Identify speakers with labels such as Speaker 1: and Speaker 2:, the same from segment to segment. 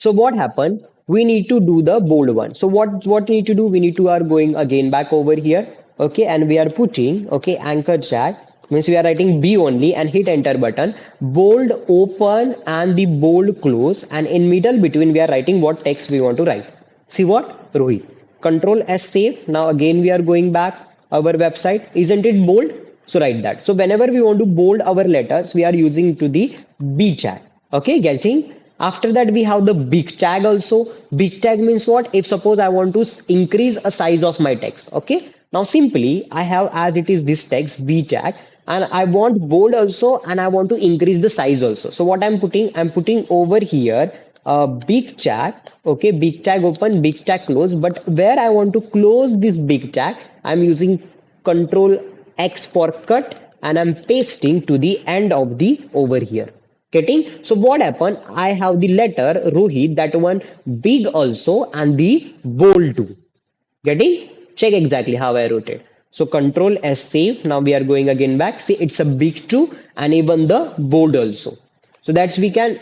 Speaker 1: So what happened? We need to do the bold one. So what need to do? We need to are going again back over here. Okay, and we are putting okay anchor jack means we are writing B only and hit enter button. Bold open and the bold close and in middle between we are writing what text we want to write. See what? Rohit. Control S save. Now again we are going back our website. Isn't it bold? So write that. So whenever we want to bold our letters, we are using to the B tag. Okay, getting. After that, we have the big tag also. Big tag means what? If suppose I want to increase a size of my text. Okay. Now simply I have as it is this text B tag and I want bold also and I want to increase the size also. So what I'm putting? I'm putting over here big tag. Okay. Big tag open, big tag close. But where I want to close this big tag, I'm using control X for cut and I'm pasting to the end of the over here. Getting? So what happened? I have the letter Rohit, that one big also and the bold too. Getting? Check exactly how I wrote it. So control S save. Now we are going again back. See, it's a big two and even the bold also. So that's we can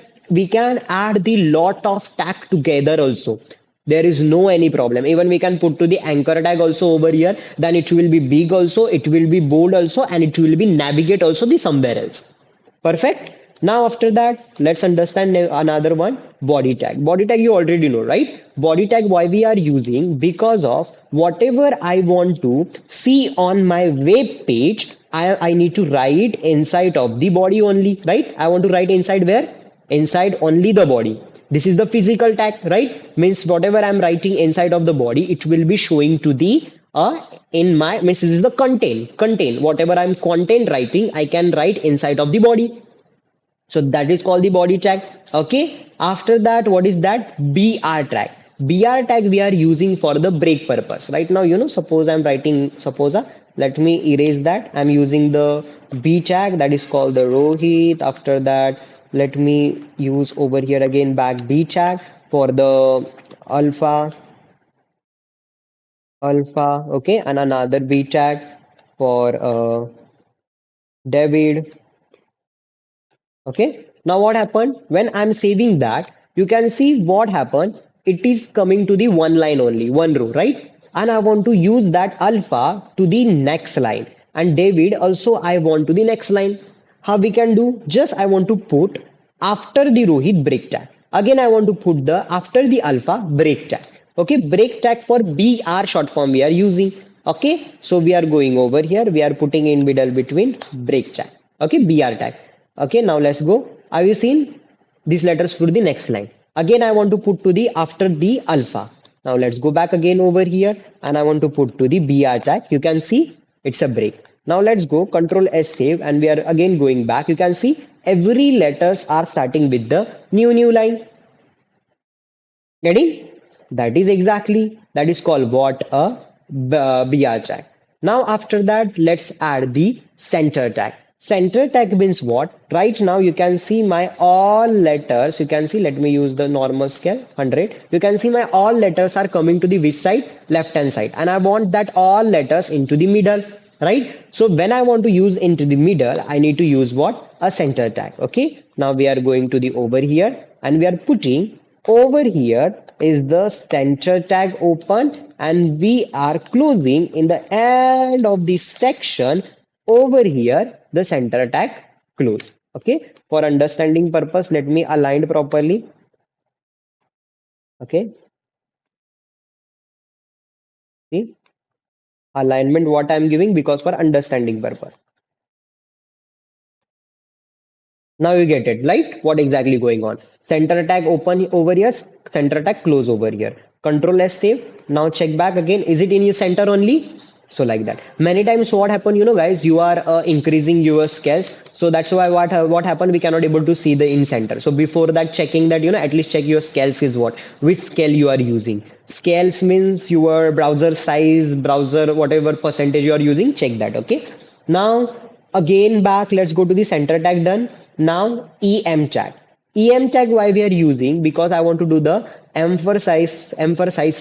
Speaker 1: add the lot of tag together also. There is no any problem. Even we can put to the anchor tag also over here. Then it will be big also, it will be bold also, and it will be navigate also the somewhere else. Perfect. Now after that, let's understand another one, body tag. Body tag you already know, right? Body tag why we are using because of whatever I want to see on my web page, I need to write inside of the body only, right? I want to write inside where? Inside only the body. This is the physical tag, right? Means whatever I'm writing inside of the body, it will be showing to the in my means this is the content whatever I'm content writing I can write inside of the body, so that is called the body tag. Okay. After that, what is that? BR tag. BR tag we are using for the break purpose. Right now, suppose I'm writing, suppose, let me erase that. I'm using the B tag that is called the Rohit. After that, let me use over here again back B tag for the alpha, alpha. Okay. And another B tag for David. Okay. Now what happened when I'm saving that? You can see what happened. It is coming to the one line only, one row, right? And I want to use that alpha to the next line. And David also I want to the next line. How we can do? Just I want to put after the Rohit break tag. Again, I want to put the after the alpha break tag. Okay, break tag for BR short form we are using. Okay, so we are going over here. We are putting in middle between break tag. Okay, BR tag. Okay, now let's go. Have you seen these letters for the next line? Again, I want to put to the after the alpha. Now let's go back again over here and I want to put to the BR tag. You can see it's a break. Now let's go control S save and we are again going back. You can see every letters are starting with the new line. Ready? That is exactly that is called what a BR tag. Now after that, let's add the center tag. Center tag means what? Right now you can see my all letters. You can see. Let me use the normal scale 100. You can see my all letters are coming to the which side? Left hand side, and I want that all letters into the middle. Right. So when I want to use into the middle, I need to use what? A center tag. Okay. Now we are going to the over here and we are putting over here is the center tag open and we are closing in the end of this section over here the center tag close. Okay, for understanding purpose let me align properly. Okay, see alignment what I'm giving because for understanding purpose. Now you get it, right? What exactly going on? Center tag open over here, center tag close over here. Control S save. Now check back again. Is it in your center only? So like that. Many times what happened, guys, you are increasing your scales. So that's why what happened, we cannot able to see the in center. So before that checking that, at least check your scales is what, which scale you are using. Scales means your browser size, browser, whatever percentage you are using, check that. Okay. Now again back, let's go to the center tag done. Now EM tag. EM tag why we are using because I want to do the emphasize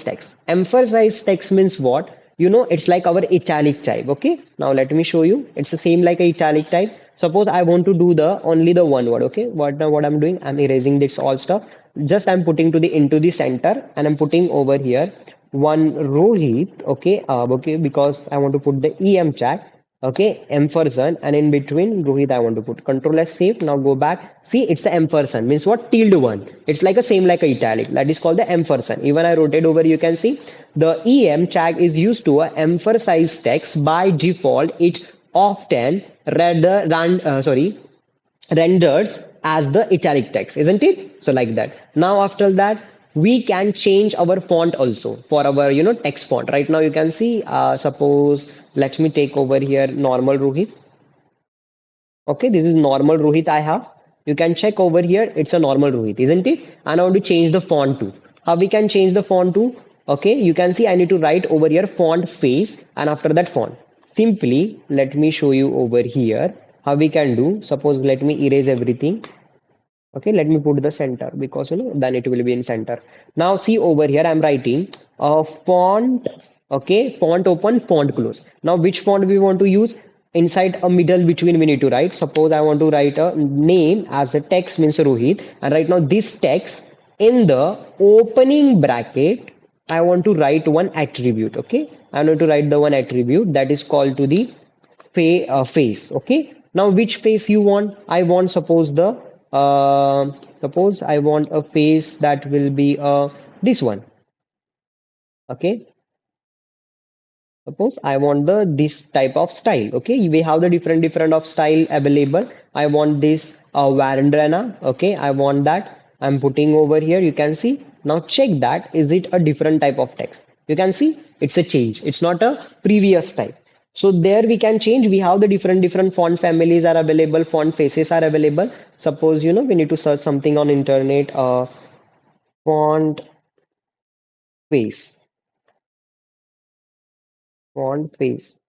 Speaker 1: text. Emphasize text means what? It's like our italic type. Okay. Now let me show you. It's the same like a italic type. Suppose I want to do the only the one word. Okay. What I'm doing? I'm erasing this all stuff. just I'm putting to the into the center, and I'm putting over here one Rohit, okay, okay, because I want to put the EM chat, okay, ampersand, and in between Rohit, I want to put control S save. Now go back. See, it's a ampersand, means what? Tilde one. It's like a same like a italic. That is called the ampersand. Even I rotate over, you can see the EM tag is used to emphasize text by default. It often renders as the italic text, isn't it? So like that. Now after that, we can change our font also for our text font. Right now you can see, suppose let me take over here normal Rohit. Okay, this is normal Rohit I have. You can check over here. It's a normal Rohit, isn't it? And I want to change the font to. How we can change the font to? Okay, you can see I need to write over here font face and after that font. Simply, let me show you over here how we can do. Suppose let me erase everything. Okay, let me put the center because then it will be in center. Now see over here, I'm writing a font. Okay, font open, font close. Now which font we want to use? Inside a middle between we need to write. Suppose I want to write a name as the text means Rohit, and right now this text in the opening bracket, I want to write one attribute. Okay, I want to write the one attribute that is called to the face. Okay, now which face you want? I want suppose the suppose I want a face that will be this one. Okay, suppose I want the this type of style. Okay, we have the different of style available. I want this Varandana. Okay, I want that. I'm putting over here. You can see now. Check that. Is it a different type of text? You can see it's a change. It's not a previous type. So there we can change. We have the different font families are available. Font faces are available. Suppose we need to search something on internet. Font face. Font face.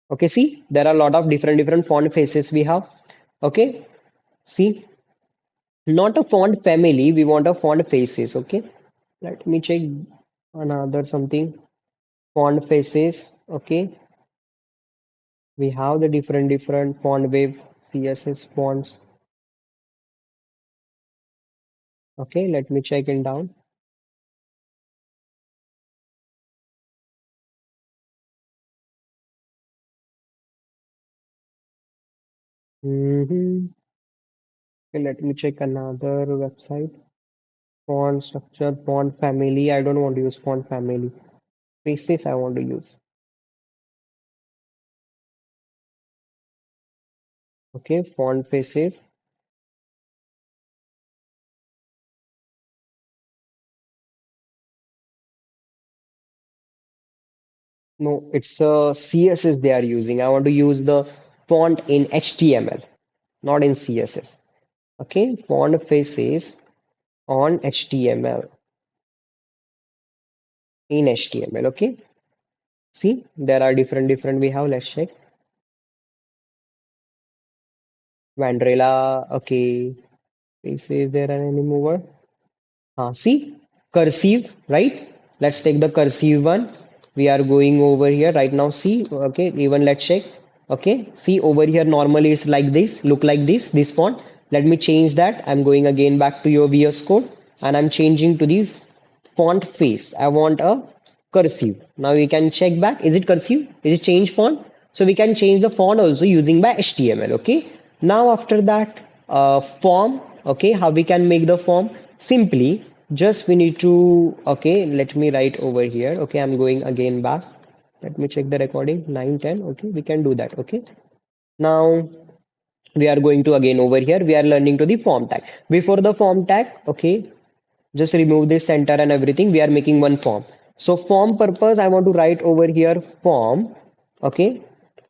Speaker 1: Okay, see, there are a lot of different font faces we have. Okay, see, not a font family, we want a font faces. Okay, let me check another something. Font faces. Okay, we have the different font wave CSS fonts. Okay, let me check it down. Hmm. Okay, let me check another website. Font structure, font family. I don't want to use font family. Faces I want to use. Okay, font faces. No, it's a CSS they are using. I want to use the font in HTML, not in CSS. Okay, font faces on HTML, in HTML. Okay, see, there are different we have. Let's check. Vandrella. Okay, faces there are any mover? See, cursive, right? Let's take the cursive one. We are going over here right now. See, okay, even let's check. Okay, see over here, normally it's like this, look like this font. Let me change that. I'm going again back to your VS Code and I'm changing to the font face. I want a cursive. Now we can check back. Is it cursive? Is it change font? So we can change the font also using by HTML. Okay. Now after that, form. Okay. How we can make the form? Simply, just we need to. Okay. Let me write over here. Okay. I'm going again back. Let me check the recording. 9:10. Okay. We can do that. Okay. Now we are going to again over here. We are learning to the form tag. Before the form tag. Okay, just remove this center and everything. We are making one form. So form purpose, I want to write over here form. Okay,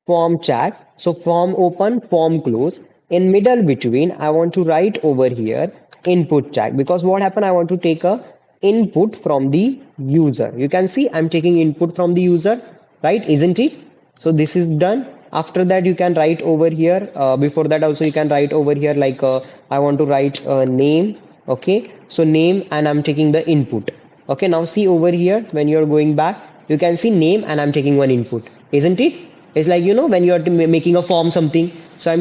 Speaker 1: form chat. So form open, form close. In middle between, I want to write over here input chat, because what happened, I want to take a input from the user. You can see I'm taking input from the user, right? Isn't it? So this is done. After that, you can write over here. Before that, also you can write over here like I want to write a name. Okay, so name and I'm taking the input. Okay, now see over here when you're going back, you can see name and I'm taking one input, isn't it? It's like, when you're making a form something. So I'm